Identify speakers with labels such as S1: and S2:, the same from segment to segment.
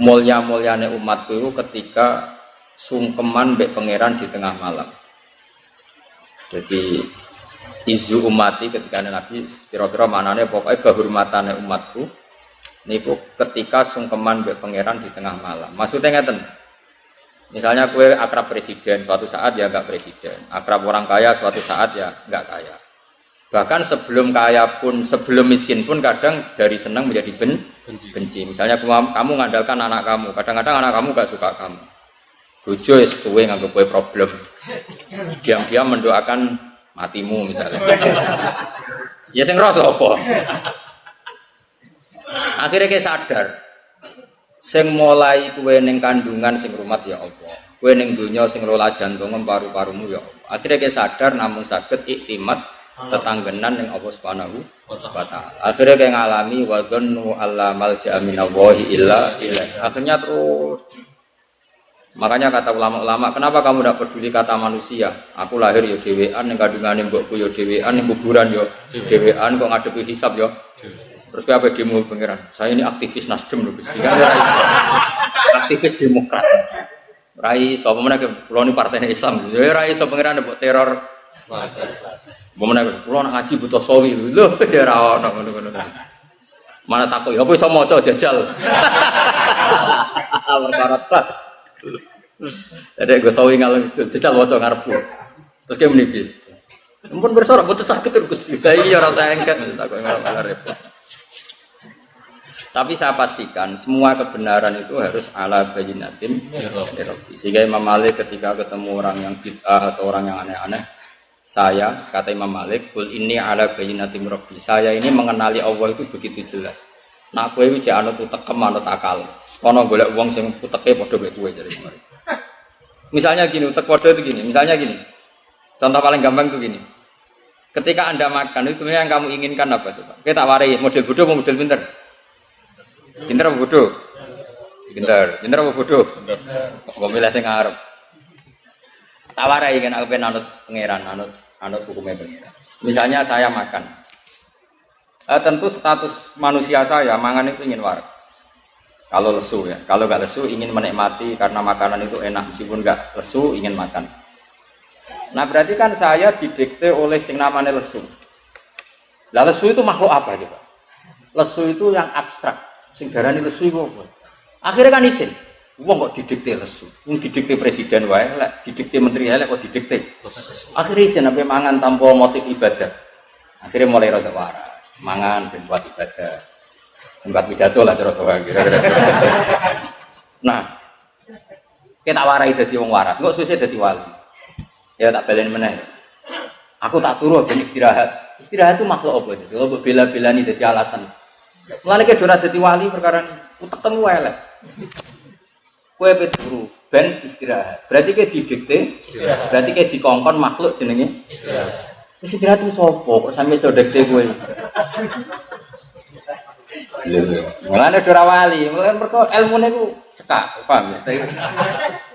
S1: mulya-mulyane umatku itu ketika sungkeman mbek pangeran di tengah malam. Jadi izu umati ketika Nabi kira-kira maknanya pokoknya kehormatane umatku niku ketika sungkeman mbek pangeran di tengah malam. Maksudnya ngeten. Misalnya kue akrab presiden suatu saat ya enggak presiden, akrab orang kaya suatu saat ya enggak kaya. Bahkan sebelum kaya pun, sebelum miskin pun kadang dari senang menjadi benci. Misalnya kamu mengandalkan anak kamu, kadang-kadang anak kamu enggak suka kamu. Bojo wis kowe nganggep kowe problem. Diam-diam mendoakan matimu misalnya. Ya sing ngrasa apa? Akhirnya kayak sadar. Sing mulai kue ning kandungan sing rumat ya Allah. Kue ning donya sing rola jantung paru-parumu ya Allah. Akhirnya kayak sadar namun saged iktimat tetanggenan ning Allah Subhanahu wa taala. Akhirnya kayak ngalami wa dhannu alla malja'a minallahi illa ilaihi. Akhirnya terus. Makanya kata ulama-ulama, kenapa kamu tidak peduli kata manusia? Aku lahir ya dhewean ning kandungane mbokku ya dhewean ning kuburan ya dhewean kok ngadepi hisab ya. Terus apa demo pangeran? Saya ini aktivis Nasdem loh, Gusti. Aktivis Demokrat. Rai sapa meneh kula ni partai Islam. Ya rai sapa pangeran mbok teror. Meneh kula nak ngaji butuh sawi lho ya ora ono ngono-ngono. Mana takut ya apa iso maca jajal. Perkara tak. Jadi gue sawi ngalem jajal maca ngarepku. Terus ke meniki. Ampun bersorak butuh sakit Gusti. Iya rasa engket takut repot. Tapi saya pastikan semua kebenaran itu harus ala bayyinatin rabbi. Sehingga Imam Malik ketika ketemu orang yang bid'ah atau orang yang aneh-aneh, saya kata Imam Malik, "Qul inni ala bayyinatin rabbi." Saya ini mengenali Allah itu begitu jelas. Nak kowe iki anut utekem anut akal. Kono golek wong sing uteke padha mek kowe jare kemarin. Misalnya gini, utek padha itu gini. Misalnya gini. Contoh paling gampang itu gini. Ketika Anda makan itu sebenarnya yang kamu inginkan apa coba? Kita warai model bodoh atau model pinter? Pinter apa bodoh? Pinter. Pinter apa bodoh? Pinter. Kok milih sing ngarep. Tak warai kan aku pengen anut pangeran, anut hukumnya pangeran. Misalnya saya makan. Tentu status manusia saya mangan itu ingin waras. Kalau lesu ya. Kalau enggak lesu ingin menikmati karena makanan itu enak meskipun enggak lesu ingin makan. Nah, berarti kan saya didikte oleh sing namanya lesu. Lah lesu itu makhluk apa coba? Lesu itu yang abstrak. Sing darani lesu iku apa? Akhirnya kan isin. Wong kok didikte lesu. Wong didikte presiden wae, lek didikte menteri lek kok didikte. Akhirnya isin sampai mangan tanpa motif ibadah. Akhirnya mulai rada waras. Mangan ben buat ibadah. Tempat pidato lah cara kira-kira. Nah, kita warai dadi wong waras. Kok suwe dadi wali. Ya tak baleni meneh. Aku tak turu ben istirahat. Istirahat itu makhluk apa itu? Kalau bela-belani dadi alasan. Mulane ke ora dadi wali perkara utekmu wae lek. Kowe turu ben istirahat. Berarti ke didikte istirahat. Berarti ke dikongkon makhluk jenenge istirahat. Istirahat itu sapa kok sampe iso dikte kowe? Lho, mulane ora wali, mulane mergo ilmune ku cekak, paham ya?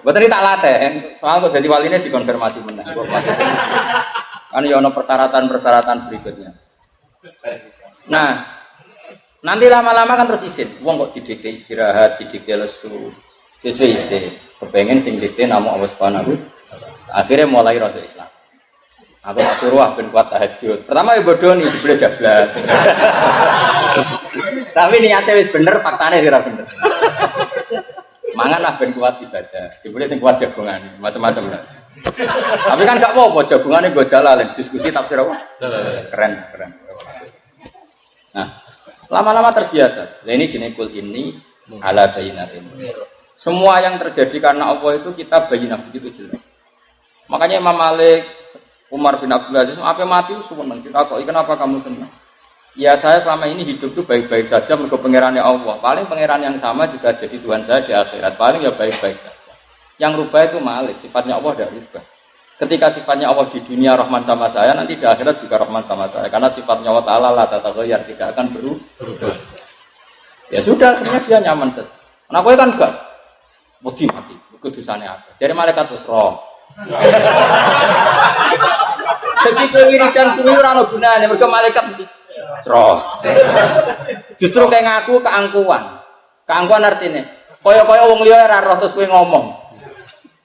S1: Mboten tak latih, soal kok dadi waline dikonfirmasi meneh. Kan ya ana persyaratan-persyaratan berikutnya. Nah, nanti lama-lama kan terus isin. Wong kok didikte istirahat, didikte lesu. Sesuai isin. Kepengen sing dikte namung Allah Subhanahu. Akhirnya mulai rada Islam. Aku tak suruh ben kuat tahajud. Pertama ya bodoh nih, dibeli jablas. Tapi niatnya wis bener, faktanya kira bener. Mangan lah ben kuat ibadah. Dibeli sing kuat jagongan, macam-macam lah. Tapi kan gak apa-apa jagongannya gue jalan diskusi tafsir apa? Keren. Nah, lama-lama terbiasa. Nah, ini jenis kul ini ala bayinatin. Semua yang terjadi karena Allah itu kita bayinah begitu jelas. Makanya Imam Malik, Umar bin Abdul Aziz, apa mati itu senang. Kita kok kenapa kamu senang? Ya saya selama ini hidup itu baik-baik saja mergo pangerannya Allah. Paling pangeran yang sama juga jadi Tuhan saya di akhirat. Paling ya baik-baik saja. Yang rubah itu Malik, sifatnya Allah tidak rubah. Ketika sifatnya Allah di dunia Rahman sama saya, nanti di akhirat juga Rahman sama saya. Karena sifatnya Allah Ta'ala la tataghayyar, tidak akan berubah. Ya sudah, akhirnya dia nyaman saja. Kenapa kan enggak? Mati, kedusannya apa? Jadi malaikat terus roh. Jadi kewiridan suwi ora ono gunane mergo malaikat roh. Justru kayak ngaku keangkuhan. Keangkuhan artinya Kaya wong liya ora roh terus kowe ngomong.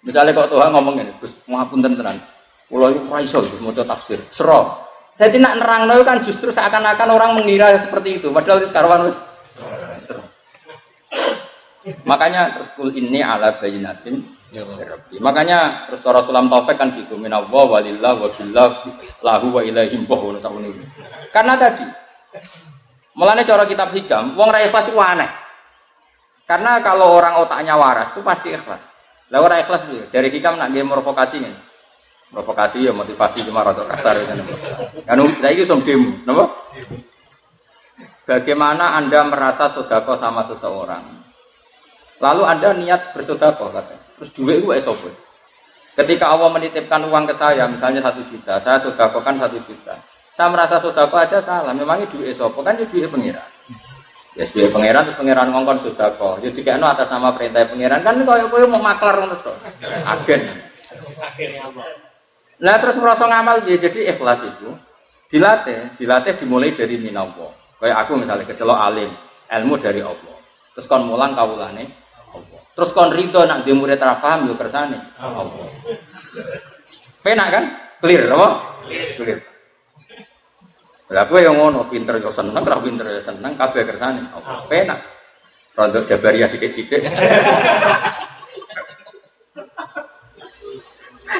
S1: Misalnya kok Tuhan ngomong ngene, Gus, ngapunten tenan. Kula iku ora iso Gus maca tafsir. Sero. Jadi nak nerangno kan justru seakan-akan orang mengira seperti itu, padahal wis karuan wis sero. Makanya terus kul ini ala bayyinatin ya Rabbi. Makanya terus Rasulullah Taufik kan gitu, minallah walillah wa billah lahu wa ilaihim boh sakune. Karena tadi mulane cara kitab hikam, wong ra ikhlas iku aneh. Karena kalau orang otaknya waras itu pasti ikhlas. Lah ora ikhlas piye? Jari hikam nak nggih provokasi ngene. Provokasi ya motivasi cuma rada kasar kan. Kan saiki som demo, napa? Bagaimana Anda merasa sedekah sama seseorang? Lalu Anda niat bersedekah katanya. Terus duit itu sapa? Ketika Allah menitipkan uang ke saya, misalnya 1 juta, saya sedekahkan 1 juta. Saya merasa sedekah aja salah, memangnya duit sapa? Kan duit pengira. Ya duit pangeran terus pangeran ngongkon sedekah. Ya dikekno atas nama perintah pangeran kan koyo mau maklar ngono to. Agen. Nah terus merasa ngamal jadi ikhlas itu dilatih dimulai dari minallah. Kayak aku misalnya kecelok alim, ilmu dari Allah. Terus kon mulang kawulane Allah. Terus kon rido nak dia murid ra paham yo kersane Allah. Penak kan? Clear apa? Clear. Lah kowe yang ngono pinter yo seneng, ora pinter yo seneng, kabeh kersane apa penak. Rontok Jabariyah sithik-sithik.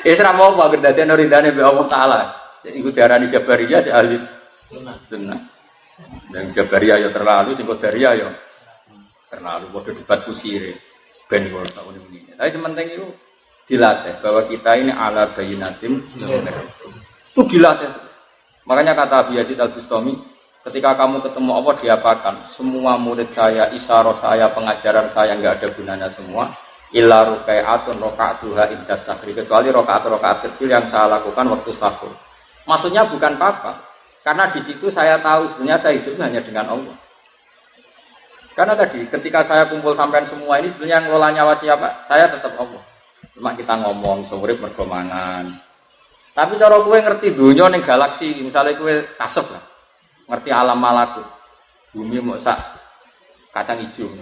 S1: Isra mau apa kedadian ridane be Allah taala. Iku diarani Jabariyah ahli sunnah. Dan Jabariyah yo terlalu, sing Qadariyah yo terlalu padha debat kusire ben kok tak ngene. Tapi sementing itu dilatih bahwa kita ini ala bayyinatin itu dilatih. Makanya kata Abi Yazid Al-Bustami, ketika kamu ketemu Allah diapakan? Semua murid saya, isyarah saya, pengajaran saya enggak ada gunanya semua. Illa rukai'atun rakaatuha indas sahri, kecuali rakaat-rakaat kecil yang saya lakukan waktu sahur. Maksudnya bukan apa-apa. Karena di situ saya tahu sebenarnya saya hidup hanya dengan Allah. Karena tadi ketika saya kumpul sampean semua ini sebenarnya yang ngelola nyawa siapa? Saya tetap Allah. Cuma kita ngomong sore mergo mangan. Tapi cara kowe ngerti dunia ning galaksi, misalnya kowe kasep lah. Ngerti alam malakut. Bumi mau sak kacang hijau.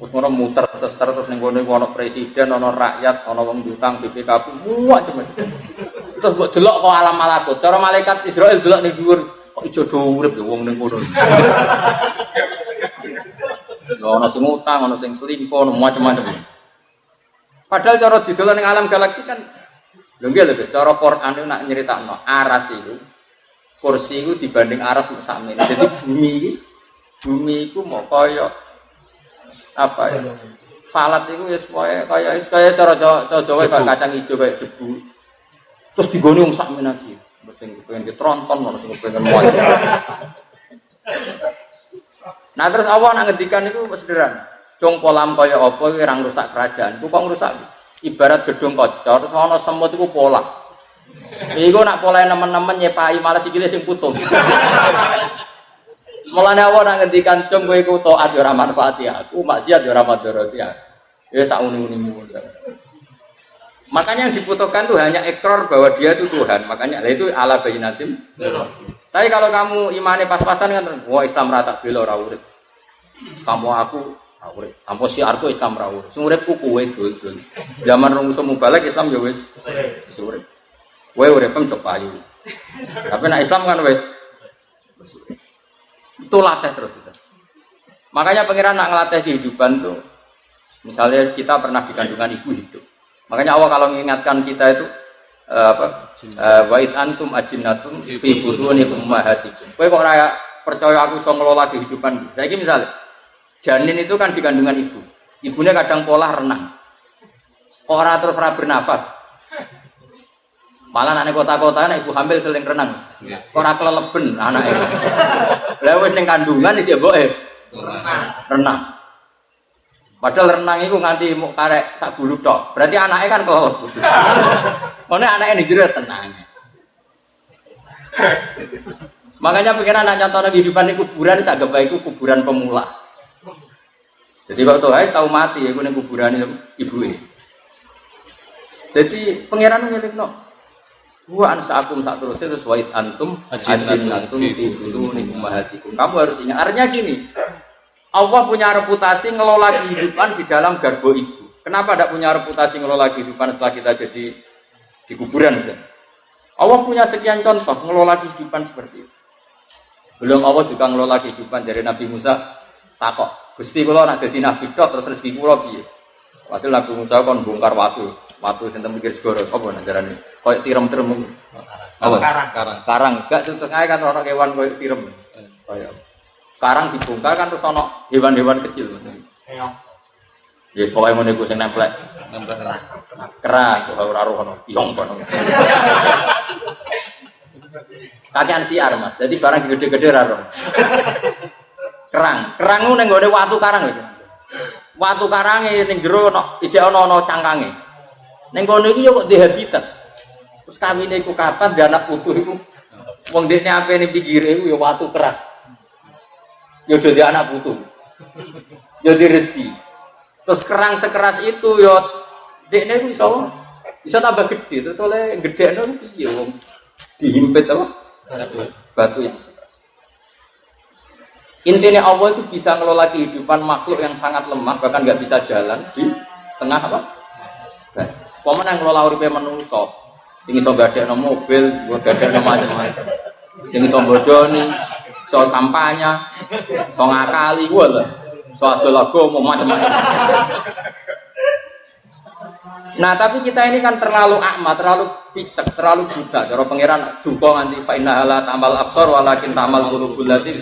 S1: Terus ngono muter seser terus ning kono ono presiden, ono rakyat, ono wong diutang BPKB, muak cuma. Terus mbok delok kok alam malakut. Cara malaikat Israil delok ning dhuwur, kok ijo do urip ya wong ning kono. Ono sing utang, ono sing selingkuh, ono macam-macam. Padahal cara didelok ning alam galaksi kan lho nggih lho, cara Quran itu nak nyeritakno aras itu kursi itu dibanding aras sakmene. Jadi bumi itu mau kaya apa ya? Falat itu wis kaya cara Jawa kaya kacang hijau kaya debu. Terus digone wong sakmene iki. Sing pengen ditronton ono sing pengen muat. Nah terus Allah nak ngendikan itu sederhana. Cung polam kaya apa iki ora ngrusak kerajaan. Ku kok ngrusak? Ibarat gedung kocor, terus ana semut iku pola. Iku nak polahe nemen-nemen nyepaki malah sikile sing putus. Mulane Allah nak ngendikan cung kowe iku taat ya ora manfaati aku, maksiat ya ora madharati aku. Ya sak uni-unimu. Makanya yang dibutuhkan tuh hanya ikrar bahwa dia itu Tuhan. Makanya itu ala bayyinatin. Tapi kalau kamu imane pas-pasan kan, wah Islam rata bela ora urip. Kamu aku urip. Tanpa siarku Islam ra urip. Sing uripku kowe dul-dul. Zaman rumus mubalek Islam ya wis urip. Kowe uripem cok payu. Tapi nek Islam kan wis urip. Itu latih terus bisa. Makanya pangeran nak ngelatih kehidupan tuh. Misalnya kita pernah di kandungan ibu hidup. Makanya Allah kalau mengingatkan kita itu wa id antum ajinnatun fi butuni ummahatikum. Kowe kok ora percaya aku iso ngelola kehidupan. Saiki misalnya janin itu kan di kandungan ibu. Ibunya kadang pola renang. Ora terus ora bernafas. Malah anak kota-kota anak ibu hamil sering renang. Ora keleleben anake. Lah wis ning kandungan iki mboke renang. Padahal renang itu nganti mau karek sak bulu tok. Berarti anaknya kan kelelep. Ono anake ning jero tenang. Makanya pikiran anak contoh kehidupan di kuburan sak gak baik kuburan pemula. Jadi waktu Ais tahu mati ya ning kuburan ibuke. Jadi pangeran ngelikno. Wa ansaakum sak terus sesuai antum ajin antum fi butuni ummahatikum. Kamu harus ingat artinya gini. Allah punya reputasi ngelola kehidupan di dalam garbo ibu. Kenapa tidak punya reputasi ngelola kehidupan setelah kita jadi di kuburan? Gitu? Allah punya sekian contoh ngelola kehidupan seperti itu. Belum Allah juga ngelola kehidupan dari Nabi Musa takok. Gusti kula nak dadi nabi tok terus rezeki kula piye? Hasil Nabi Musa kon bongkar watu sing mikir segoro apa najarane? Koyo tirem-tirem. Apa? Karang. Gak tutuk ae kan ana kewan koyo tirem. Koyo karang dibongkar kan terus ana hewan-hewan kecil maksudnya. Ya pokoke ngene iku sing nempel kerang sok ora rono piong kono. Kakean siar Mas. Jadi barang sing gede-gede ra rono. Kerang ku ning gone watu karang lho. Watu karange ning jero ana ijek ana cangkange. Ning kono iki yo kok di habitat. Terus kawine iku kapan dia anak putu iku. Wong dekne ape ning pinggire iku yo watu kerang. Yo dadi anak putu. Yo di rezeki. Terus kerang sekeras itu yo dekne iku bisa tambah gede terus oleh gedekno piye wong dihimpit apa? Batu yang sekeras. Intinya Allah itu bisa ngelola kehidupan makhluk yang sangat lemah bahkan nggak bisa jalan di tengah apa? Paman yang ngelola uripe manungsa, sing iso gadekno mobil, gadekno macam-macam. Sing iso bodoni, iso kampanye, iso ngakali kuwi lho. Iso adol agama macam-macam. Nah, tapi kita ini kan terlalu akma, terlalu picek, terlalu buta. Cara pangeran duka nganti fa inna la ta'mal absar walakin ta'mal qulubul lati.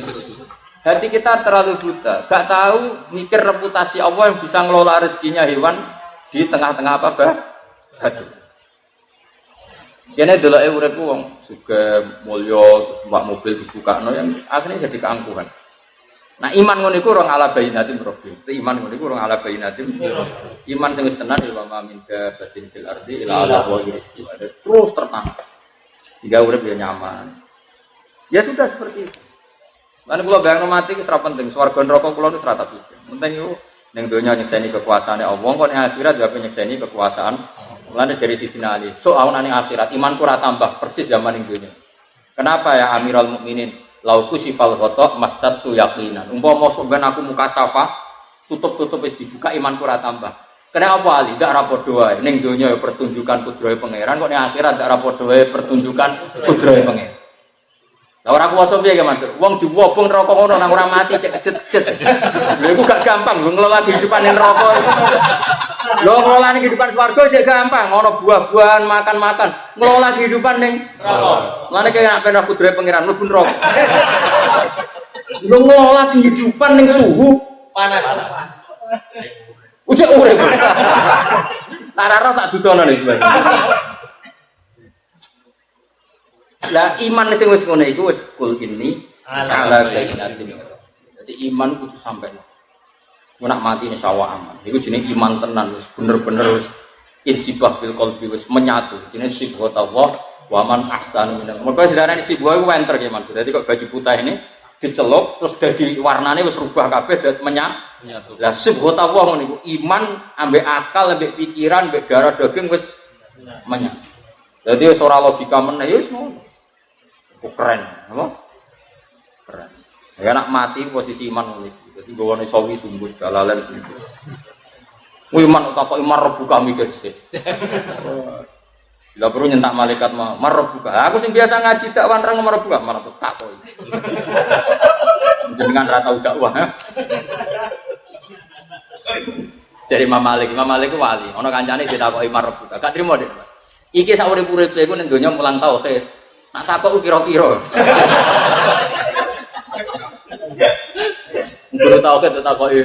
S1: Hati kita terlalu buta, gak tahu mikir reputasi Allah yang bisa ngelola rezekinya hewan di tengah-tengah apa batu. Kene delok uripku wong sugih mulya mbak mobil dibukakno yang akhirnya jadi keangkuhan. Nah iman ngono iku ora ala bayinatin problem. Iman ngono iku ora ala bayinatin. Iman sing wis tenan ya wa min batin fil ardi ila ala wa rizqi. Terus tertanam. Hingga urip ya nyaman. Ya sudah seperti itu. Lan kula bayangno mati wis ora penting, swarga neraka kula wis ora tak pikir. Penting iku ning donya nyekseni kekuasaane Allah, kok ning akhirat ya nyekseni kekuasaan. Mulane jari Sidina Ali, sok ana ning akhirat imanku ora tambah persis zaman ning donya. Kenapa ya Amirul Mukminin? Lauku sifal ghata mastatu yaqinan. Umpama sok ben aku muka safa, tutup-tutup wis dibuka imanku ora tambah. Kenapa apa Ali? Ndak ra padha wae. Ning donya ya pertunjukan kudrahe pangeran, kok ning akhirat ndak ra padha wae pertunjukan kudrahe pangeran. Lah ora kuwasa piye ya Mas? Wong diwobong neraka ngono nang ora mati cek kejet-kejet. Lha iku gak gampang lho ngelola kehidupan ning neraka. Lho ngelola kehidupan swarga cek gampang, ono buah-buahan, makan-makan. Ngelola kehidupan ning neraka. Lane kaya nek ben kudrahe pangeran mlebu neraka. Lho ngelola kehidupan ning suhu panas. Ujek urip. Sarara tak dudono nek. Lah iman sing wis ngono iku wis kul ini ala bainatin. Jadi iman kudu sampai. Mun nak mati insyaallah aman. Iku jenenge iman tenan wis bener-bener wis insibah bil qalbi wis menyatu. Jenenge sibghatullah wa man ahsanu minal. Mergo sejarane sibgha iku wenter ya Man. Dadi kok baju putih ini dicelup terus dadi warnane wis rubah kabeh dadi menyatu. Lah sibghatullah ngono iku iman ambek akal ambek pikiran ambek darah daging wis menyatu. Jadi ora logika meneh wis ngono. Keren, apa? Keren. Ya nak mati posisi iman ngono iki. Dadi gawane sawi sumbut jalalan sumbut. Kuwi iman utawa iman rebuka mikir sik. Bila perlu nyentak malaikat mar rebuka. Aku sing biasa ngaji dakwah nang mar rebuka, mar tak kok. Jenengan ra tau dakwah. Jadi Imam Malik ku wali. Ana kancane ditakoki mar rebuka. Gak trimo Dik. Iki sak urip-uripe iku ning donya mulang tauhid. Nak takok kira-kira. Guru tauhid takoki.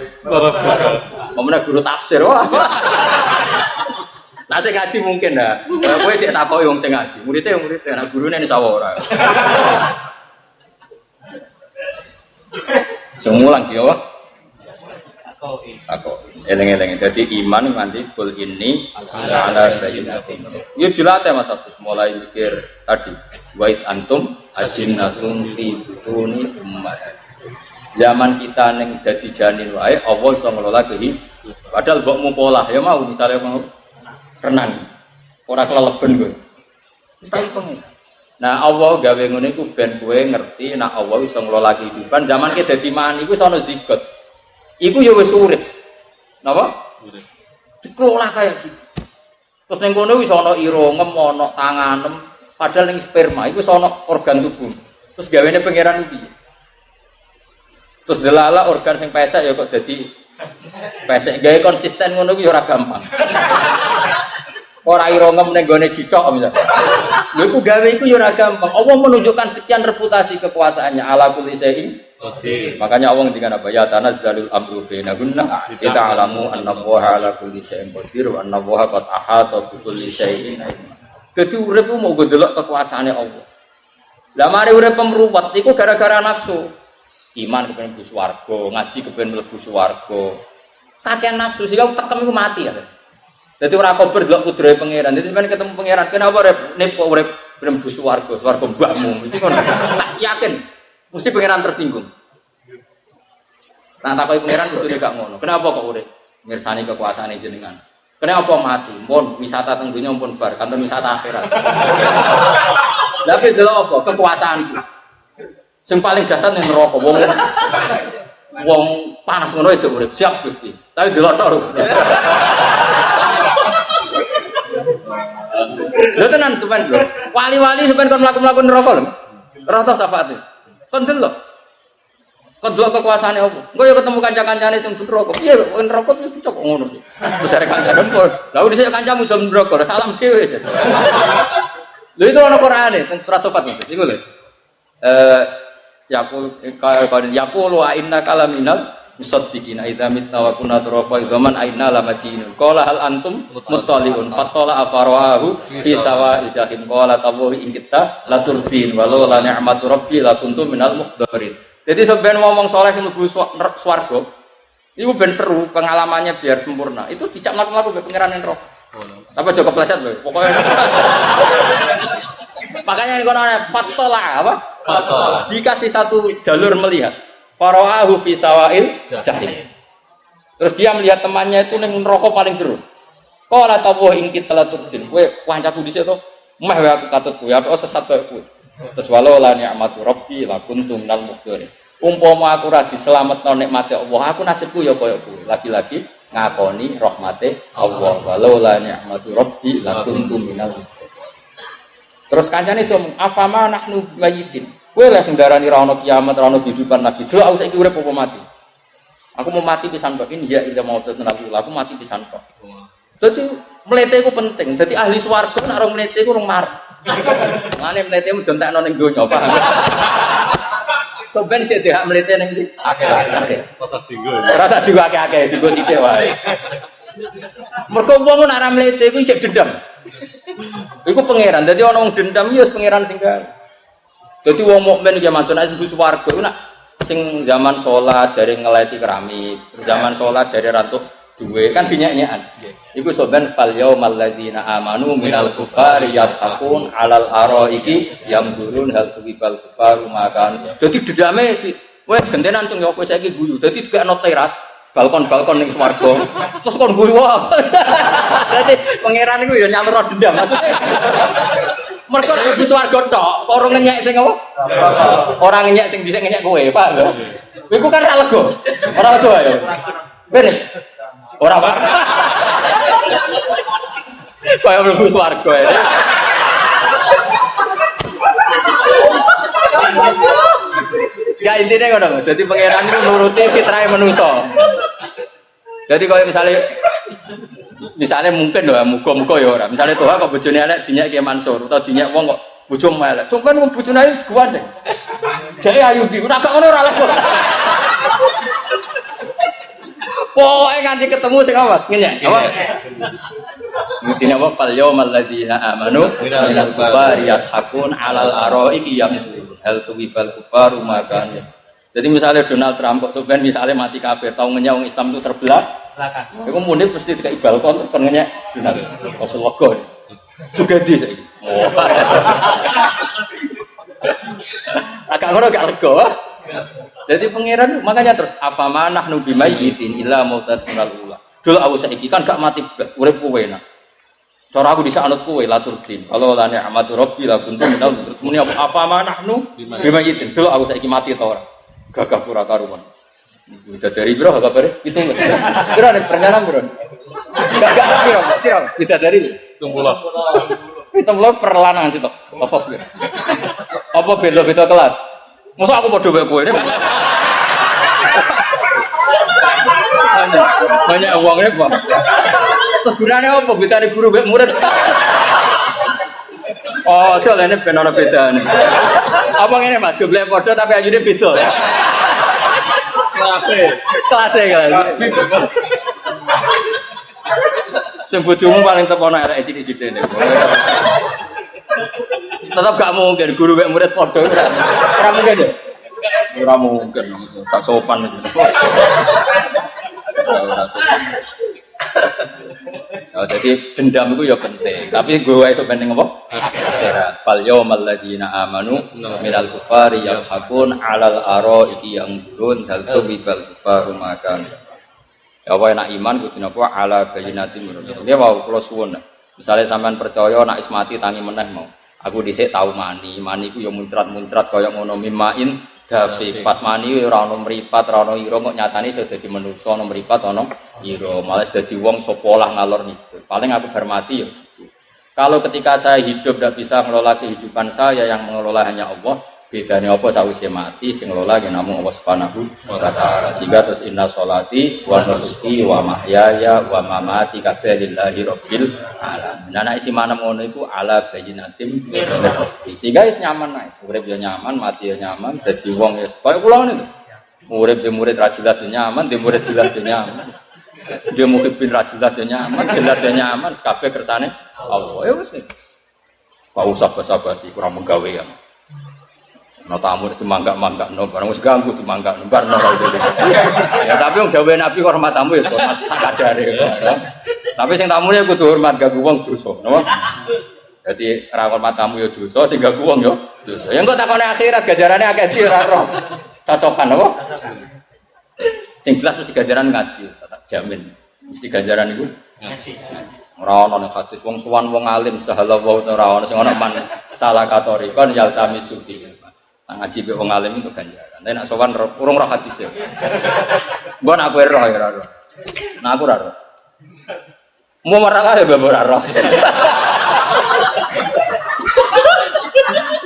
S1: Pemene guru tafsir wah. Lah sing ngaji mungkin dah. Kowe cek takoki wong sing ngaji. Murid-e nek gurune ini sawah ora. Semulang sih apa? Takoki. Eleng-eleng dadi iman nganti kul ini ala bayyinatin. Yo dilatih Mas Abdul mulai mikir tadi. Wa antum ajinnatun fi butuni ummahat. Zaman kita ning dadi janin wae Allah iso ngelola kehidupan. Padahal mbokmu pola ya mau misalnya mau renang. Ora keleleben kowe. Tapi pengen. Nah Allah gawe ngono iku ben kowe ngerti nek Allah iso ngelola kehidupan. Zaman ki dadi mani iku sono zigot. Iku ya wis urip. Napa? Urip. Dikelola kayak gitu. Terus ning kono wis ana irungem, ana tanganem, padahal ning sperma iku wis ana organ tubuh. Terus gawene pangeran piye? Terus delala organ sing pesek ya kok dadi pesek. Gawe konsisten ngono ku ya ora gampang. Ora irungem ning gone cicok misalnya. Lha iku gawe iku ya ora gampang. Allah menunjukkan sekian reputasi kekuasaannya ala kulli syai'in. Makanya Allah ngendikan apa ya tanazzalul amru bainahunna kita alamu annallaha ala kulli syai'in qadir wa annallaha qad ahata bi kulli syai'in. Dadi urip ku mau delok kekuasaane Allah. Lah mari urip pemruwet iku gara-gara nafsu. Iman kepen mlebu swarga, ngaji kepen mlebu swarga. Kakek nafsu sing tekem iku mati ya. Dadi ora kober delok kudrahe pangeran. Dadi sampeyan ketemu pangeran, kenapa urip kok urip mlebu swarga, swarga mbakmu. Mesti ngono. Tak yakin mesti pangeran tersinggung. Nah takoki pangeran kudune gak ngono. Kenapa kok urip? Mirsani kekuasaane jenengan. Kenapa mati? Mun wisata teng donya pun bar, kanten wisata akhirat. Lah delok apa? Kekuasaanku. Sing paling dasar ning neraka wong panas ngono aja urip siap Gusti. Tapi delok tok lho. Lha tenan sampean lho. Wali-wali sampean kon mlaku-mlaku neraka lho. Ora tau syafaate. Kon delok. Kon delok kekuasaane apa? Engko ya ketemu kanca-kancane sing neraka. Piye kok neraka iki cocok ngono. Terus arek kancane pun. Lah dhisik kancamu jam neraka, salam dhewe. Lha itu ana Qur'ane teng surat Safat iku lho. Yaqulu wa inna kalaminal musaddiqin idza mitna wa kunna turafa idzaman aina lamadinun qala hal antum muttaliun fatala afarahu fi sawa'il jahim qala tawahi in kita laturdin walau la ni'matu rabbi la kuntum minal muhdharin. Jadi sampeyan ngomong saleh sing mlebu swarga iku ben seru pengalamannya biar sempurna. Itu dicak mlaku-mlaku be pangeran neraka. Apa aja kepleset lho pokoknya. Makanya ini kono fatala apa? Fatala. Dikasih satu jalur melihat. Farahu fi sawa'il jahim. Terus dia melihat temannya itu ning neraka paling jero. Qala tawa ing kita laturdin. Kowe kancaku dhisik to. Meh wae aku katut kowe atau sesat kowe. Terus walau la ni'matu rabbi la kuntum minal muhdharin. Umpama aku ora diselametno nikmate Allah, aku nasibku ya kaya kowe. Lagi-lagi ngakoni rahmate Allah. Walau la ni'matu rabbi la kuntum minal muhdharin. Terus kancane itu afama nahnu mayitin. Kowe lek sing darani ra ono kiamat, ra ono kehidupan lagi. Delok aku saiki urip apa mati. Aku mau mati pisan kok. Ini ya ila mautun aku mati pisan kok. Dadi mlete iku penting. Dadi ahli swarga nek ora mlete iku urung marep. Mane mlete mung jontekno ning donya, paham. Soben cek hak mlete ning akeh-akeh. Rasa juga akeh-akeh digo sithik wae. Mergo wong nek ora mlete iku cek dendam. Iku pangeran. Dadi ana wong dendam ya pangeran sing gawe. Dadi wong mukmin ya masuk nek mlebu swarga iku nek sing zaman salat jare ngeleti keramik, zaman salat jare rantuk duwe kan dinyak-nyakan. Iku soben fal yaumal ladzina amanu minal kufari yadhakun alal araiki yamdurun hal tuwibal kufaru makan. Dadi dendame wis gentenan cung yo kowe saiki guyu. Dadi dikekno teras balkon-balkon ning swarga. Terus kon guyu wae. Dadi pangeran iku ya nyalur dendam maksudnya. Mergo di swarga tok, ora ngenyek sing apa? Ora ngenyek sing dhisik ngenyek kowe, Pak lho. Iku kan ra lega. Ora lega ya. Bener. Ora Pak. Kaya mlebu swarga ya. Ya intinya ngono. Dadi pangeran iku nuruti fitrahe manusa. Jadi kalau misalnya mungkin doa muga-muga ya orang. Misalnya doa kok bojone elek dinyak Ki Mansur atau dinyak wong kok bojomu elek. Sampeyan wong bojone ayu gandeng. Jare ayu di ora gak ngono ora lek. Pokoke nganti ketemu sing apa? Ngenyek. Apa? Mungkin apa fal yaumal ladzina amanu minal kufari yadhakun 'alal araiki yamdurun hal tuwibal kufaru makan. Jadi misalnya Donald Trump kok sampean misalnya mati kafir, tau ngenyek wong Islam itu terbelah belakang. Iku muni mesti dikai balkon kon ngenyek Donald. Rasulullah. Sugadi saiki. Oh. Agak ngono gak lega. Jadi pangeran makanya terus afama nahnu bimayyitin illa mautatun ula. Dul aku saiki kan gak mati blas, urip kowe nak. Cara aku bisa anut kowe laturdin. Kalau la ni'matu rabbi la kuntum minal terus muni afama nahnu bimayyitin. Dul aku saiki mati ta ora? Gagah pura karuan. Udah dari bro, kabar itu bro ada perencanaan bro. Gak bro, kita dari itu belum perlanan sih toh. Apa beda kelas? Masa aku bodoh kayak gue ini? Banyak uangnya pak. Terus gunanya apa? Kita ada guru baik murid. Oh, coba ini benar beda nih. Apa ini mas? Jumlah bodoh tapi aja dia beda. Kelas. Sing bojomu paling tepono arek sithik-sithik niku. Tetap gak mungkin guru mek murid padha ora mungkin ya. Ora mungkin tak sopan itu. Oh, jadi dendam itu ya penting, tapi gue itu penting apa? Fal yawmal ladzina amanu minal kufari yadhakun 'alal araiki yanzurun hal tubibal kufaru makan. Ya wae nak iman kudu napa ala bayyinatin menurut. Dia mau kula suwun. Misale sampean percaya nak ismati tangi meneh mau. Aku dhisik tau mani iku ya muncrat-muncrat kaya ngono mimain dafi. Pas mani ora ono mripat, ora ono ira kok nyatane iso dadi manusa ono mripat ono ira. Malah dadi wong sapa lah ngalor ngidul. Paling aku bar mati ya gitu. Kalau ketika saya hidup tidak bisa mengelola kehidupan saya, yang mengelola hanya Allah, bedanya apa sausé mati sing ngelola ya namung Allah Subhanahu wa taala. Sehingga terus inna sholati wa nusuki wa mahyaya wa mamati kabeh lillahi rabbil alamin. Nah nek isi mana ngono iku ala bayyinatin. Sehingga wis nyaman ae. Urip ya nyaman, mati ya nyaman, dadi wong ya kaya kula niku. Urip ya murid ra jelas ya nyaman, di murid jelas ya nyaman. Dia muhibin ra jelas ya nyaman, jelas ya nyaman, kabeh kersane Allah. Ya wis. Kok usah basa-basi kurang menggawean. No tamu itu mangga no barang wis ganggu itu mangga no bar no ya tapi wong dawuhe Nabi hormat tamu ya hormat sakadare tapi sing tamune kudu hormat ganggu wong dosa napa dadi ra hormat tamu ya dosa sing ganggu wong ya dosa ya engko takone akhirat gajarane akeh di ora roh cocokan napa sing jelas mesti gajaran ngaji tak jamin mesti gajaran iku ngaji ora ono nek hadis wong suwan wong alim sahala wa ora ono sing ono man salah katorikon yaltami sufi. Nah, ngaji be wong alim untuk ganjaran. Nek sowan urung roh hadis ya. Mbon aku roh ya roh. Nah aku roh. Mau marah ya bapak roh.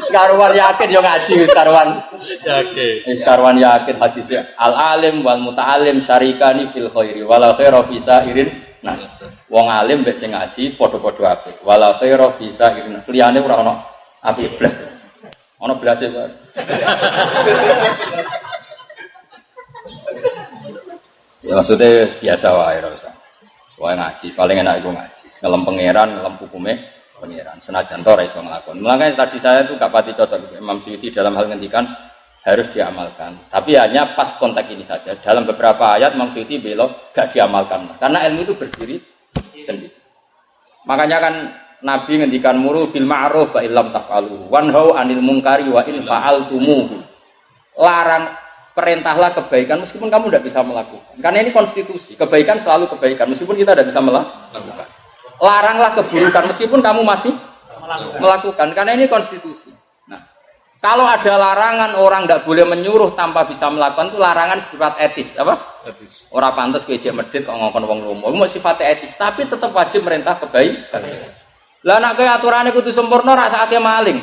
S1: Karuan yakin yo ngaji karuan. Yakin. Karuan yakin hadisnya al alim wal muta'alim syarikani fil khairi wala khairu fi sa'irin nas. Wong alim mek sing ngaji padha-padha apik. Wala khairu fi sa'irin nas. Liyane ora ono apik blas. Ono blase kok. Ya maksudnya biasa wae ora usah. Wae ngaji, paling enak iku ngaji. Ngelem pangeran, ngelem hukume pangeran. Senajan to ora iso nglakoni. Makanya tadi saya tuh gak pati cocok Imam Suyuti dalam hal ngendikan harus diamalkan. Tapi hanya pas konteks ini saja. Dalam beberapa ayat Imam Suyuti belok gak diamalkan. Karena ilmu itu berdiri sendiri. Makanya kan Nabi ngendikan muru bil ma'ruf wa illam taf'aluhu wanhau 'anil munkari wa in fa'altumuhu. Larang, perintahlah kebaikan meskipun kamu tidak bisa melakukan. Karena ini konstitusi, kebaikan selalu kebaikan meskipun kita tidak bisa melakukan. Laranglah keburukan meskipun kamu masih melakukan. Karena ini konstitusi. Nah, kalau ada larangan orang tidak boleh menyuruh tanpa bisa melakukan itu larangan berat etis, apa? Etis. Orang pantas kejek medit kok ngongkon wong lomo. Itu sifatnya etis, tapi tetap wajib merintah kebaikan. Lah nek kaya aturane kudu sempurna ra sakake maling.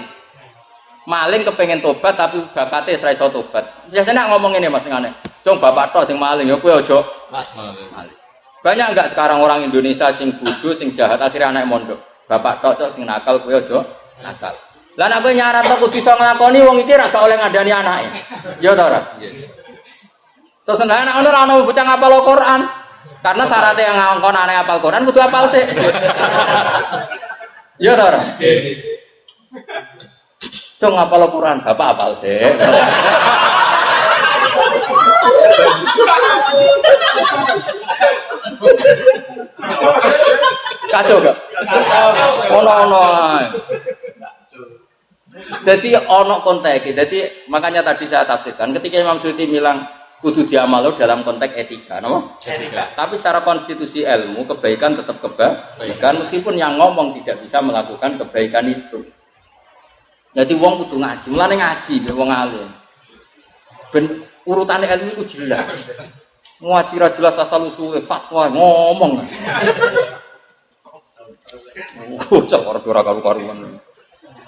S1: Maling kepengen tobat tapi bakate ora iso tobat. Biasanya ngomong ngene Mas ngene. Cung bapak tok sing maling ya kowe aja maling. Banyak enggak sekarang orang Indonesia sing bodoh, sing jahat akhirnya anak mondok. Bapak tok sing nakal kowe aja nakal. Lah nek kowe nyarat kok kudu iso nglakoni wong iki ra gak oleh ngandani anake. Ya ta ora? Terus nek anak ono ora ono bocah ngapal Al-Qur'an. Karena syaratnya yang ngongkon anake hafal Qur'an kudu hafal sik. Ya ta ora? Cung hafal Al-Qur'an, bapak hafal sih. Kacau gak? Ono. Jadi ono konteks. Jadi makanya tadi saya tafsirkan ketika Imam Suyuti bilang kudu diamal dalam konteks etika, no? Etika. Tapi secara konstitusi ilmu kebaikan tetap kebaikan meskipun yang ngomong tidak bisa melakukan kebaikan itu. Jadi wong kudu ngaji, mulane ngaji wong alim. Ben Urutane ilmu iku jelas. Ngaji ra jelas asal usule fatwa ngomong. Kocok ora karu-karuan.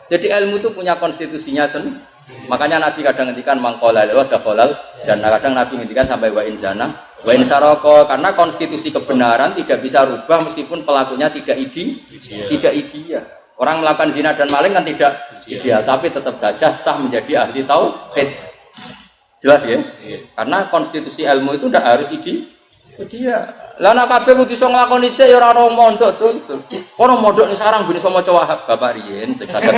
S1: Jadi ilmu itu punya konstitusinya sendiri. Makanya Nabi kadang ngendikan mangqala wa dakhalal jannah. Kadang Nabi ngendikan sampai wa in zana wa in saraka, karena konstitusi kebenaran tidak bisa rubah meskipun pelakunya tidak ideal. Orang melakukan zina dan maling kan tidak ideal, tapi tetap saja sah menjadi ahli tauhid. Jelas ya? Karena konstitusi ilmu itu tidak harus ideal. Lah nek kabeh kudu iso nglakoni sik ya ora ono mondok to. Ora mondok ning sarang ben iso maca Wahab Bapak riyen sing saged.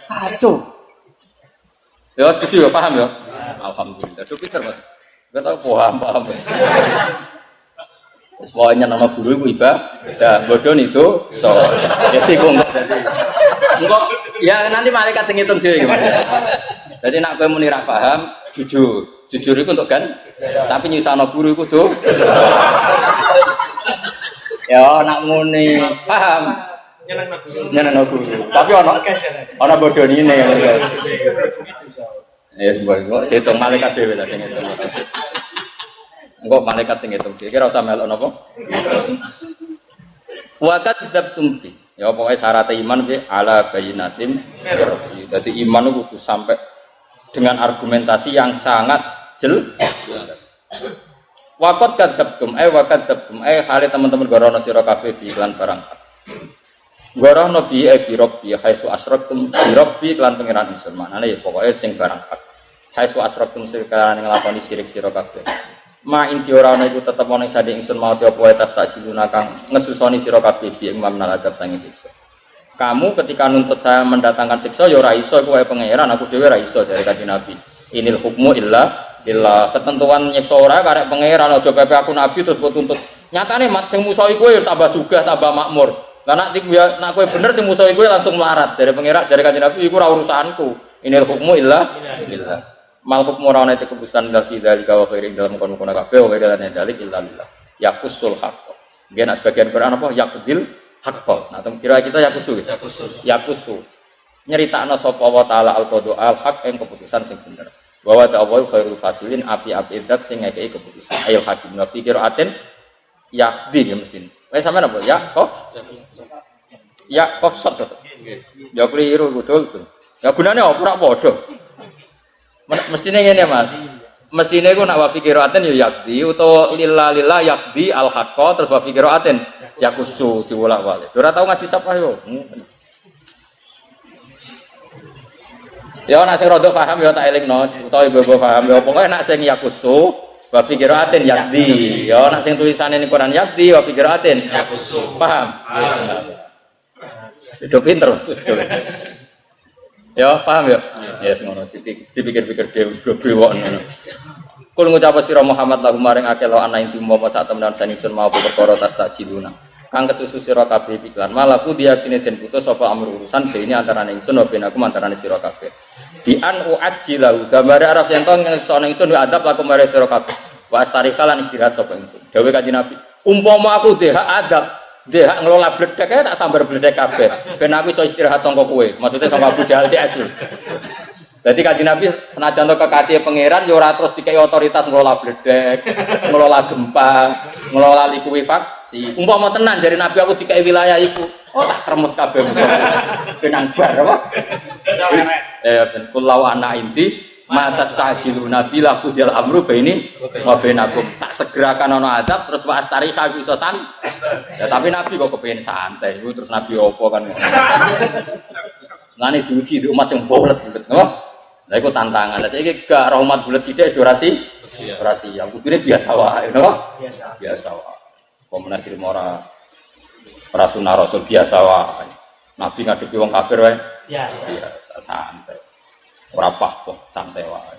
S1: Kacau. Ya setuju ya, paham ya? Alhamdulillah. Itu pinter, Mas. Enggak tahu paham. Semuanya nama guru ibu ibadah, bodoh itu so. Ya sih kok enggak jadi. Enggak, ya nanti malaikat sing ngitung dhewe gimana. Jadi nak kowe muni ra paham, jujur itu untuk kan, tapi nyusahno guru itu tuh. Ya nak muni paham, nyenengno guru. Tapi ana bodoh ini yang. Ya sebuah itu dihitung malaikat dhewe lah sing ngitung. Engko malaikat sing ngitung. Kira usah melok napa? Wa kadzabtum bi. Ya pokoke syarat iman ki ala bayyinatin. Jadi iman itu kudu sampai dengan argumentasi yang sangat jelas. Waqad kadzabtum hale teman-teman gorono sira kabeh bi iklan barang hak. Gorono bi bi rabbi haitsu asyraktum bi rabbi iklan pangeran ingsun. Manane ya pokoke sing barang hak. Haitsu asyraktum sekalian nglakoni syirik sira kabeh. Ma inti ora ana iku tetep ana sanding ingsun mau apa wae tas tak jiluna kang ngesusoni sira kabeh bi ing mamnal adab sange siksa. Kamu ketika nuntut saya mendatangkan siksa ya ora iso kowe pangeran, aku dhewe ora iso dari kanjeng Nabi. Inil hukmu illa ketentuan nyiksa ora karek pangeran aja pepe aku nabi terus mbok tuntut. Nyatane mat sing musuhi kowe tambah sugih tambah makmur. Lah nek kowe bener sing musuhi kowe langsung melarat dari pangeran dari kanjeng Nabi iku ora urusanku. Inil hukmu illa mal hukmu ora ana keputusan dari dalika wa khairin dalam kono-kono kabeh wa khairin dalik illa billah. Yaqusul haqq. Nggih nek sebagian Quran apa yaqdil haqq. Nah kira kita yaqusu. Nyeritakno sapa wa taala al-qada al-haq ing keputusan sing bener. Bahwa ta'awul khairul fasilin api-api idat sing ngekei keputusan ayil hakim na fikir aten yakdi ya mesti sampean apa ya kof sot to ya keliru betul tuh ya gunane ora padha mestine ngene Mas mestine iku nak wa fikir aten ya yakdi utawa lillah yakdi al haqqa terus wa fikir aten yakusu diwolak-walik ora tau ngaji sapa yo. Ya nek sing rada paham ya tak elingno utawa ibu-ibu paham ya pokoke nek sing yakusu wa fikiratin yakdi ya nek sing tulisane ning Quran yakdi wa fikiratin yakusu paham sudah pinter ya paham ya ya sing ngono dipikir-pikir dhewe blewok ngono kul ngucap sira Muhammad lahum maring akeh lo ana inti umpama sak temenan saningsun mau perkara tas tak jiluna kang kesusu sira kabeh iklan malaku diyakine den putus sapa amur urusan be ini antarané ingsun lan ben aku antarané sira kabeh di an uajjilahu gambare arep yen to ngesone ingsun adab laku mare sira kabeh wa astarikalan istirahat sapa ingsun dawuh kanjeng Nabi umpama aku dhek adab dhek ngelola bledek tak sambar bledek kabeh ben aku iso istirahat sangka kowe maksudnya sama Abu Jahal CS. Jadi kanjeng Nabi senajan to kekasih pangeran ya ora terus dikai otoritas ngelola bledek ngelola gempa ngelola likuifaksi umpama tenan jare Nabi aku dikai wilayah iku oh tak kremes kabeh benang bar apa ben kullau ana inti matas tajilu nabi laku dil amru baini wa bainakum tak segerakan ana adab terus wa astari aku iso san ya tapi Nabi kok kepengin santai iku terus Nabi opo kan ngene diuji di umat yang bulet-bulet napa lha iku tantangan lha saiki gak rahmat bulet sithik durasi ya kudune biasa wae napa biasa wae pemenang kirim ora sunah rasul biasa wae Nabi ngadepi wong kafir wae biasa santai ora apa santai wae.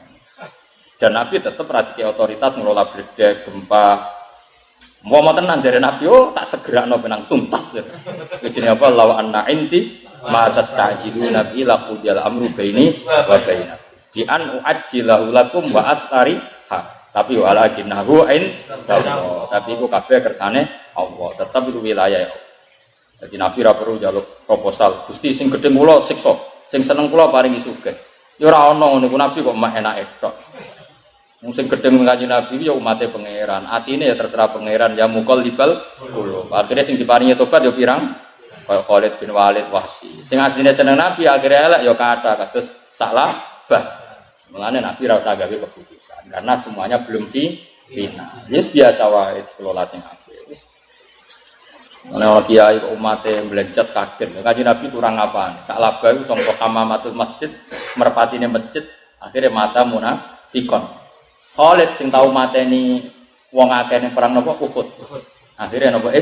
S1: Dan Nabi tetap radike otoritas ngelola bledek, gempa. Mau tenan dari Nabi tak segerakno benang tuntas. Jenenge apa law anna inti ma tastajilu nabi laqudil amru baini wa baina. Bi an uajjilahu lakum wa astari ha. Tapi walakinahu in Allah. Tapi iku kabeh kersane Allah. Tetap itu wilayah Allah. Jadi Nabi ra perlu njaluk proposal. Gusti sing gedhe kula siksa, sing seneng kula paringi sugih. Ya ora ono niku Nabi kok mah enak tok. Sing gedeng Kanjeng Nabi ya umate pangeran. Atine ya terserah pangeran ya muqallibal qulub. Akhire sing diparingi tobat ya pirang kaya Khalid bin Walid Wahsy. Sing asline seneng Nabi akhire elek ya kathah kados salah bah. Mulane Nabi ra usah gawe keputusan karena semuanya belum final. Wis biasa wae dikelola sing apik. Wis. Ana kiai umate mlenjat kaget. Kanjeng Nabi kurang apaan? Sak laba iku sangka kamamatul masjid, merpatine masjid, akhire mata munafikon. Khalid sing tau mateni wong akeh ning perang napa Uhud. Akhire napa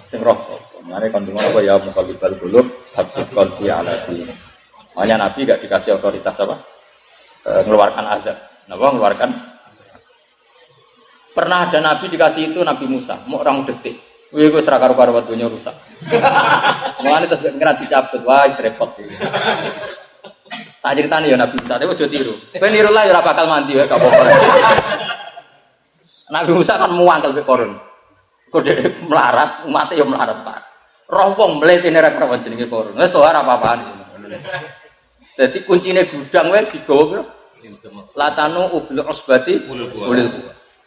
S1: sing rasa. Mare kon ngono apa ya muqallibal qulub sabsut qalbi ala din. Makanya Nabi enggak dikasih otoritas apa? Mengeluarkan azab. Napa mengeluarkan? Pernah ada Nabi dikasih itu Nabi Musa, mau orang detik. Wih gue serak karo dunia rusak. Mulane terus pengiran dicabut, wah repot. Tak ceritane ya Nabi Musa, aja tiru. Kowe niru lah ya ora bakal mandi wae gak apa-apa. Nabi Musa kan muangkel mek korun. Kode melarat, umatnya ya melarat Pak. Roh wong mletene ra karo jenenge korun. Wis to ora apa-apaan. Dadi kuncine gudang wae digawa piro? Latanu ubul usbati ulil.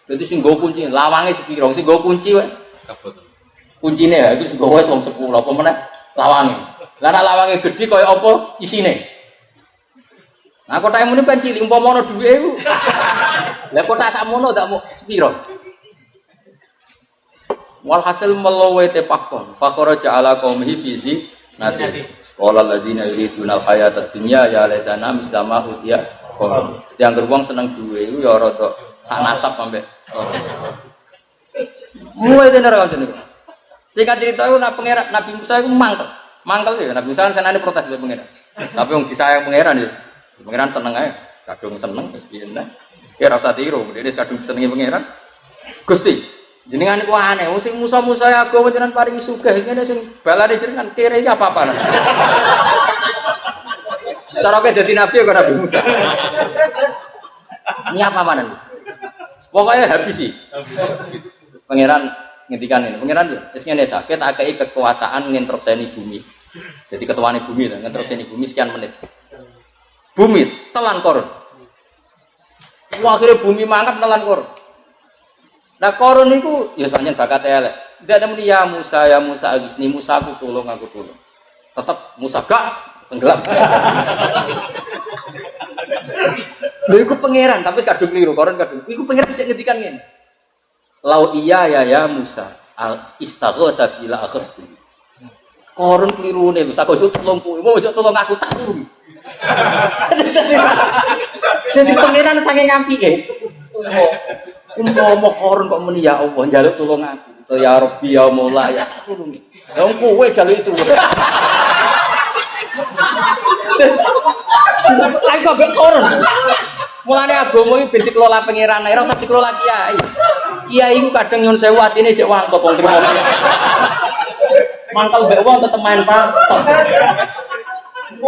S1: Dadi sing nggo kunci lawange sepiro? Sing nggo kunci wae. Kuncine ya iku sing nggo wae wong 10 apa meneh lawange. Lah nek lawange gedhe kaya apa isine? Nah kotak muni kan cilik umpama ana dhuwite iku. Lah kotak sakmono ndak mau sepiro. Walhasil melowe te pakon. Faqaraja ala qaumihi fi nanti. Qala alladziina yuriduna al-hayata ad-dunya ya laitana mislama utiya qaum. Yang gerbang seneng duwe iku ya rada sak nasab sampe. Mulai tenar kan jenenge. Singkat cerita iku pangeran Nabi Musa iku mangkel. Mangkel ya Nabi Musa senane protes mbek pangeran. Tapi wong disayang pangeran ya pangeran seneng ae, kadung seneng wis piye nah. Ya ora usah tiru, dene kadung senenge pangeran. Gusti, jenengan iku aneh, wong sing Musa-Musa agama jenengan paringi sugih, ngene sing balane jenengan kere iki apa-apa. Cara ke dadi nabi kok Nabi Musa. Ini apa manan? Pokoknya habis sih. Pangeran ngendikan ini, pangeran wis ngene sakit akei kekuasaan nginstrukseni bumi. Jadi ketuane bumi lho, nginstrukseni bumi sekian menit. Bumi telan korun. Wah akhirnya bumi mangkat telan korun. Nah korun itu ya pancen bakat elek. Tidak ada muni ya Musa agisni Musa aku tolong. Tetap Musa gak tenggelam. Lha iku pangeran tapi kadung keliru korun kadung. Iku pangeran bisa ngendikan ngene. Lau iya ya Musa istaghatsa bila akhstu. Korun kelirune Musa kok tolong kowe, mau tolong aku tak turun. Jadi pangeran saking ngampike. Umpama korun kok muni ya Allah njaluk tulung aku. To ya Rabbi ya Maula ya tulungi. Ya kowe njaluk itu. Aku mbek korun. Mulane agama iki ben dikelola pangeran, ora usah dikelola kiai. Kiai iku kadang nyun sewu atine sik wangkop wong trimo. Mangkel mbek wong tetep main patok.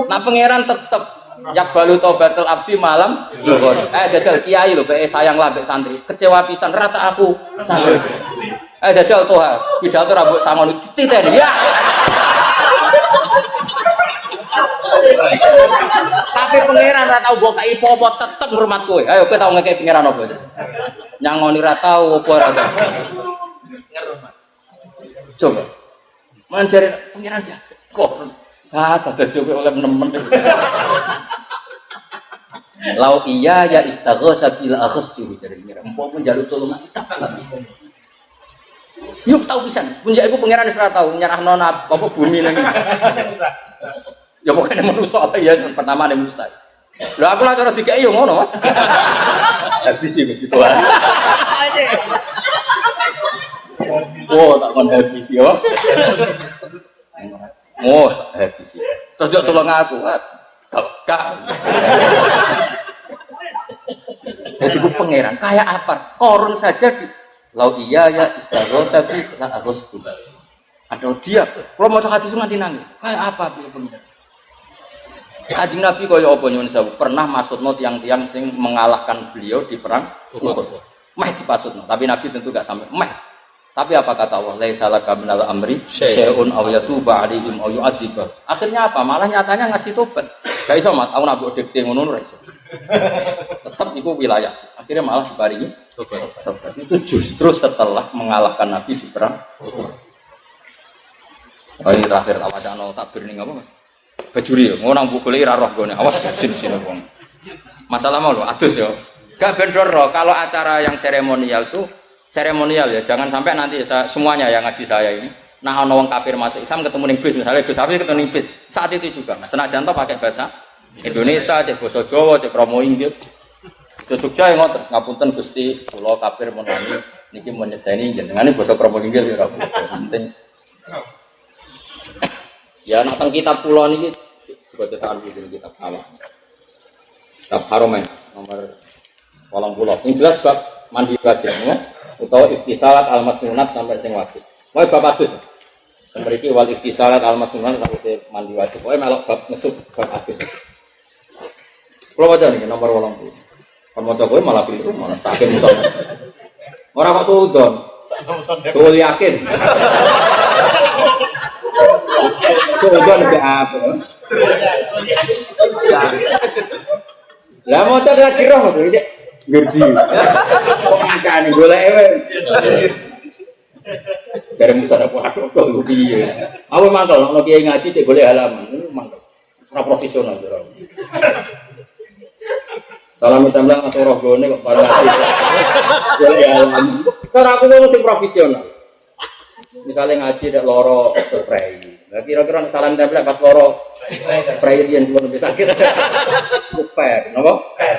S1: Nah pangeran tetep yakbalu taubatul abdi malam zuhur. Jajal kiai lho peke sayang lah mbek santri. Kecewa pisan rata aku santri. Jajal toha pidato ra mbok sangono titeni ya. Tapi pangeran ra tau mbok kai apa tetep ngurmat kowe. Ayo kowe tau ngekek pangeran apa? Nyangoni ra tau apa ra tau. Coba. Manjare pangeran kok sadar juga oleh nemen. Lau iya ya istaghatsa bila akhstu jare ngira. Empok pun njaluk tulung tak. Yuk tahu pisan. Punjak iku pangeran wis ora tau nyerahno apa bumi nang. Ya pokoknya manusa ya pertama ning Musa. Lah aku lah cara dikeki yo ngono, Mas. Habis iki Mas gitu. Oh, tak kon habis yo. Oh, habis ya. Terus dia tolong aku. Gak. Jadi ku pangeran kayak apa? Korun saja di lau iya ya istaghatsa bi la aghstu. Ada dia. Kalau mau hadis nganti nangis. Kayak apa piye pangeran? Kanjeng Nabi kaya apa nyuwun sewu pernah maksudno tiang-tiang sing mengalahkan beliau di perang Uhud. Meh dipasutno, tapi Nabi tentu gak sampai meh. Tapi apa kata Allah? Laisa laka minal amri syai'un aw yatuba 'alaihim aw yu'adzibah. Akhirnya apa? Malah nyatanya ngasih tobat. Gak iso mat, aku nabuk dikte ngono ora iso. Tetap iku wilayah. Akhirnya malah diparingi tobat. Itu justru setelah mengalahkan Nabi di perang Uhud. Oh ini terakhir tak wacana takbir ning apa Mas? Bajuri yo, ngono nang bukule ora roh gone. Awas sini wong. Masalah mau lho adus yo. Gak bendor kalau acara yang seremonial tuh seremonial ya, jangan sampai nanti semuanya yang ngaji saya ini. Nah ono wong kafir masuk Islam ketemu ning bis misalnya Gus Hafiz ketemu ning bis. Saat itu juga Mas senajan to pakai bahasa Indonesia, cek basa Jawa, cek kromo Inggil. Ke Jogja yang ngoten, ngapunten Gusti, kula kafir mun niki mun nyekseni jenengane basa kromo Inggil ya ora penting. Ya nak teng kitab kula niki juga cetakan kitab awal. Kitab Haromen nomor 80. Yang jelas bab mandi wajib ya, utawa ikhtisalat al-masnunat sampai sing wajib. Mau bab adus. Mriki wal ikhtisalat al-masnunat sampai sing mandi wajib. Pokoke melok bab ngesuk bab adus. Kula waca niki nomor 80. Kamu coba malah keliru malah sakit muson. Ora kok suudon. Suul yakin. Suudon ke apa? Lah maca lagi roh to iki. Ngerti. Kok ngakane golek ewe. Jare muson apa atok kok piye. Aku mangkel nek kiai ngaji cek golek halaman. Mangkel. Ora profesional ora. Salam tambah atau roh gone kok para ngaji. Golek halaman. Cara aku wong sing profesional. Misalnya ngaji nek loro prei. Lah kira-kira salam tempel pas loro prei yen luwih sakit. Fair, napa? Fair.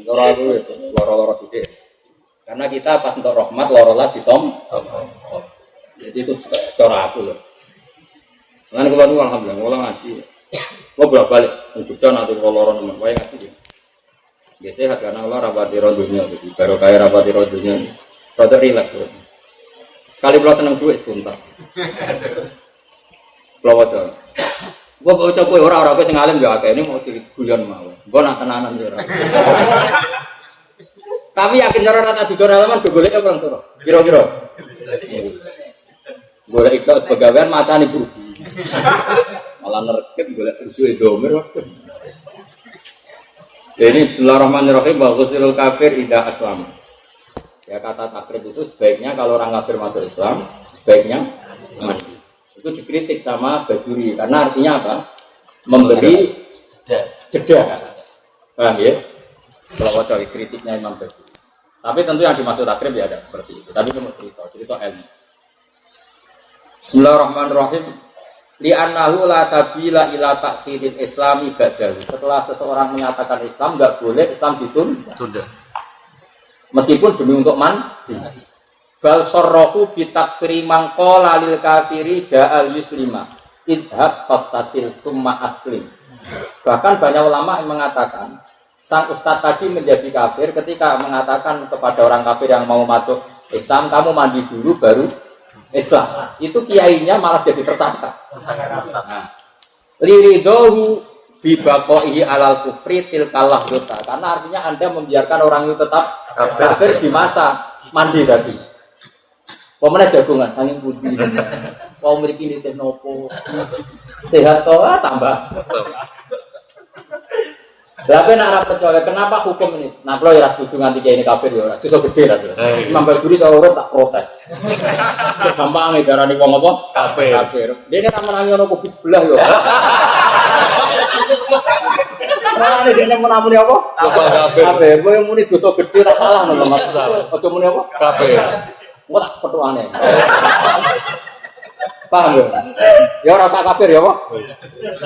S1: Ora aku wis loro-loro sithik. Karena kita pas untuk rahmat loro lah ditom. Jadi itu cara aku loh. Lan kula nu alhamdulillah kula ngaji. Kula bolak-balik Jogja nanti kula loro nemen wae ngaji. Biasanya karena Allah rapati rodunya, baru kaya rapati rodunya, rada rileks. Sekali pulau seneng duit sebentar. Pulau wajar. Gua baca kue orang-orang kue sengalim juga kayak ini mau ciri guyon mau. Gua nak tenanan juga. Tapi yakin cara rata juga halaman boleh apa orang suruh? Kira-kira. Boleh ikut sebagaimana macam ini buru. Malah nerkep boleh usul domir. Ini Bismillahirrahmanirrahim. Baghusil kafir ida aslam. Ya kata takrib itu sebaiknya kalau orang kafir masuk Islam sebaiknya mandi. Itu dikritik sama Bajuri karena artinya apa? Memberi jeda. Paham ya? Kalau wajah kritiknya Imam Bajuri. Tapi tentu yang dimaksud takrib ya ada seperti itu. Tapi itu cerita ilmu. Bismillahirrahmanirrahim. Li'annahu la sabila ila takhiril islami ba'dahu. Setelah seseorang menyatakan Islam enggak boleh Islam ditunda. Meskipun demi untuk mandi. Bal sarrahu bi takfiri man qala lil kafiri ja'al yuslima. Idhab fattasil summa aslim. Bahkan banyak ulama yang mengatakan sang ustaz tadi menjadi kafir ketika mengatakan kepada orang kafir yang mau masuk Islam, kamu mandi dulu baru Islam. Itu kiainya malah jadi tersangka. Nah, liridohu bibaqaihi alal kufri tilkalah dota. Karena artinya Anda membiarkan orang itu tetap kafir di masa mandi tadi. Pemene jagongan saking putih. Wong mriki nitih nopo. Sehat to tambah. Tapi nak ora percaya kenapa hukum ini? Nah, kalau ya setuju nganti kiai ini kafir ya ora. Dosa gede lah. Imam Bajuri kalau urut tak protes. Gampang darani wong apa? Kafir. Dene ra menangi ono kubis sebelah yo. Mana dene menamuni apa? Kafir. Kowe muni dosa gede tak salah lho Mas. Aja muni apa? Kafir. Engko tak petuane. Paham ya? Ya ora sak kafir ya, Pak?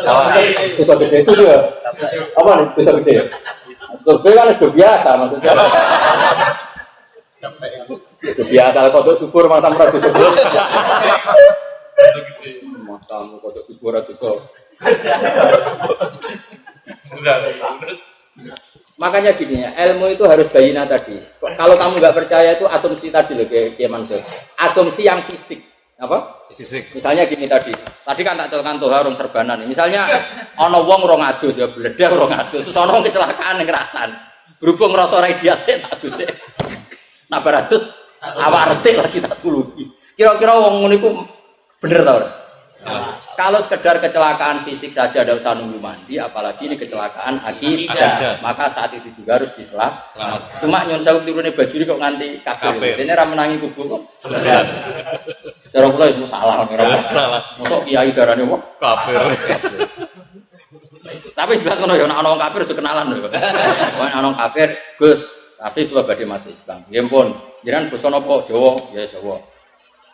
S1: Salah. Dosa gede itu dia. Apa nih dosa gede? Dosa gede kan sudah biasa maksudnya. Itu biasa kalau syukur masa merasa syukur. Masa mau kodok syukur atau makanya gini ya, ilmu itu harus bayina tadi. Kalau kamu nggak percaya itu asumsi tadi loh, kayak Mansur. Asumsi yang fisik. Apa? Fisik. Misalnya gini tadi kan tak celkan tuh harung serbanan. Misalnya ono wong rong adus ya bledah rong adus. Terus ono kecelakaan ning ratan. Berhubung ngrasa ora idiot sik tak adus sik. Nah baratus awak resik lagi tak tulungi. Kira-kira wong ngono iku bener ta ora? kalau sekedar kecelakaan fisik saja tidak usah nunggu mandi, apalagi ini kecelakaan akidah. Maka saat itu juga harus diselamatkan. Cuma nyon sewu turune bajuri kok nganti kafir. Dene ra menangi kubur kok. Cara kula itu salah ora. Salah. Mosok kiai darane wong kafir. Tapi jelas ngono ya ana wong kafir aja kenalan lho. Ana wong kafir, Gus, kafir kula badhe masuk Islam. Nggih pun, jenengan basa napa? Jawa, ya Jawa.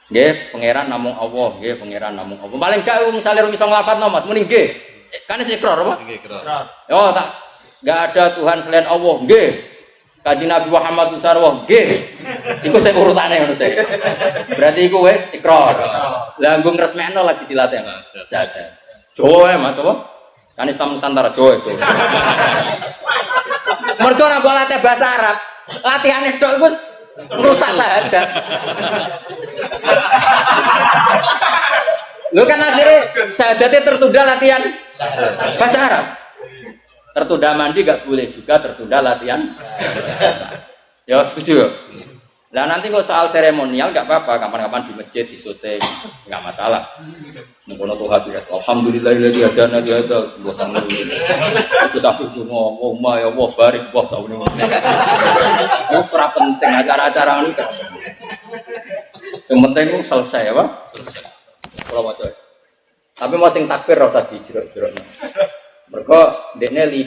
S1: Nggih, pangeran namung Allah, nggih pangeran namung Allah. Paling gak misale ora iso nglafadzno Mas, muni nggih. Kan wis ikrar apa? Nggih, ikrar. Yo tak enggak ada Tuhan selain Allah, nggih. Kanjeng Nabi Muhammad sallallahu nggih. Iku sing urutane ngono sik. Berarti iku wis ikrar. Lah nggo ngresmekno lagi dilatih. Syahadat. Jawa Mas apa? Kan Islam Nusantara Jawa. Mergo ora kok latih bahasa Arab. Latihane tok iku rusak syahadat. Lu kan akhirnya syahadatnya tertunda latihan bahasa Arab. Tertunda mandi gak boleh juga tertunda latihan bahasa Arab. Ya setuju ya? Nah nanti kalau soal seremonial gak apa-apa, kapan-kapan di masjid, di syuting, gak masalah. Nengkono tuh hati, alhamdulillahilladzi hadana li hadza wa itu sampai ngomong, ma ya Allah barik Allah tahun ini. Itu ora penting acara-acara ini. Yang penting itu selesai apa? Selesai. Kalau macam. Tapi mau sing takbir ora usah dijero-jero. Mergo dekne li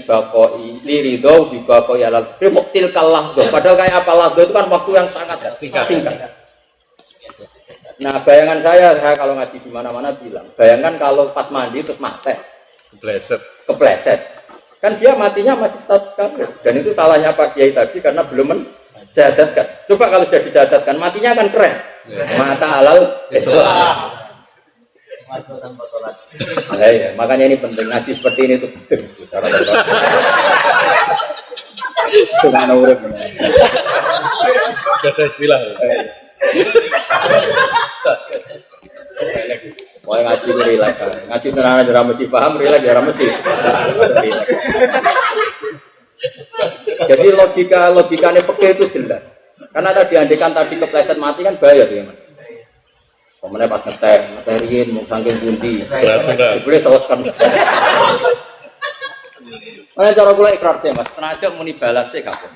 S1: ridho bi baqoi alal fi muqtil kallah. Padahal kayak apa lahdo itu kan waktu yang sangat singkat. Nah, bayangan saya kalau ngaji di mana-mana bilang, bayangkan kalau pas mandi terus mati. Kepleset. Kan dia matinya masih status kafir. Dan itu salahnya Pak Kiai tadi karena belum mensyahadatkan. Coba kalau sudah disyahadatkan, matinya akan keren. Mata halal Islam. Tanpa sholat. Ya, makanya ini penting ngaji seperti ini tuh penting. Itu kan urip. Kata istilah. Mau ngaji relax. Ngaji tenan ora mesti paham, relax ora mesti. Jadi logikanya pakai itu jelas. Karena tadi andekan tadi kepleset mati kan bahaya tuh ya Mas. Pemenang pas ngeterin, mau saking bunti. Boleh selesai. Nah, cara gue ikrar sih Mas, tenaga muni balas sih kapok.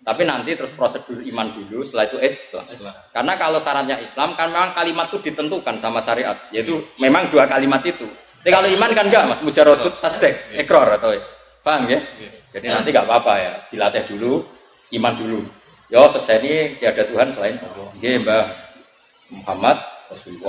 S1: Tapi nanti terus prosedur iman dulu, setelah itu Islam. Karena kalau syaratnya Islam kan memang kalimat itu ditentukan sama syariat, yaitu memang dua kalimat itu. Jadi kalau iman kan enggak Mas, mujarodut tasdek, ikrar atau paham ya? Jadi nanti enggak apa-apa ya, dilatih dulu, iman dulu. Yo, selesai ini tiada Tuhan selain Allah. Nggih, Mbah Muhammad Rasulullah.